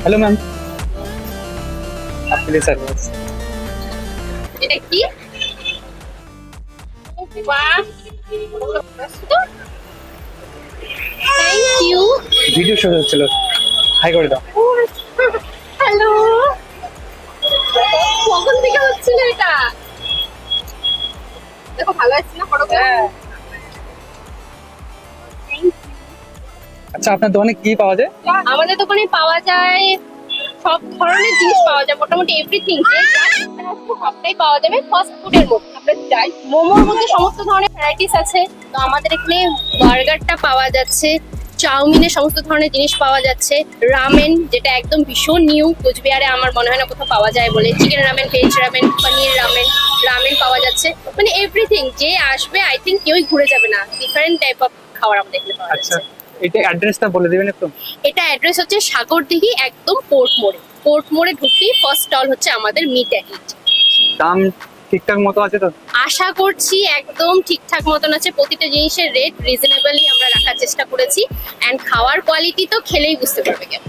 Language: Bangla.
हेलो मैम, आपके लिए सर्विस। এটা কি? বাহ, থ্যাংক ইউ। ভিডিও শুট হচ্ছিল, হাই করে দাও। হ্যালো, কখন থেকে হচ্ছিল এটা? দেখো ভালো আছে না ফটোটা? আচ্ছা, আপনার দোকানে কি পাওয়া যায়? আমাদের দোকানে পাওয়া যায় সব ধরনের জিনিস পাওয়া যায়, মোটামুটি এভরিথিং সবটাই পাওয়া যাবে ফাস্ট ফুডের মধ্যে। আমরা যাই মোমোর মধ্যে সমস্ত ধরনের ভ্যারাইটিস আছে। তো আমাদের এখানে বার্গারটা পাওয়া যাচ্ছে, চাউমিনের সমস্ত ধরনের জিনিস পাওয়া যাচ্ছে, রামেন যেটা একদম ভীষণ নিউ কোচবিহারে, আমার মনে হয় না কোথাও পাওয়া যায় বলে, চিকেন রামেন, ভেজ রামেন, পনির রামেন, রামেন পাওয়া যাচ্ছে। মানে এভরিথিং, যে আসবে আই থিঙ্ক কেউই ঘুরে যাবে না, ডিফারেন্ট টাইপ অফ খাবার আমাদের এখানে পাওয়া আচ্ছা, যাচ্ছে। এটা অ্যাড্রেসটা বলে দিবেন একটু। এটা অ্যাড্রেস হচ্ছে সাগরদিঘি, একদম পোর্ট মোড়ে। পোর্ট মোড়ে ঢুকতেই ফার্স্ট স্টল হচ্ছে আমাদের মিট অ্যান্ড ইট। দাম ঠিকঠাক মতো আছে তো? আশা করছি একদম ঠিকঠাক মতন আছে, প্রতিটা জিনিসের রেট রিজনেবলি আমরা রাখার চেষ্টা করেছি, অ্যান্ড খাওয়ার কোয়ালিটি তো খেলেই বুঝতে পারবে কেন।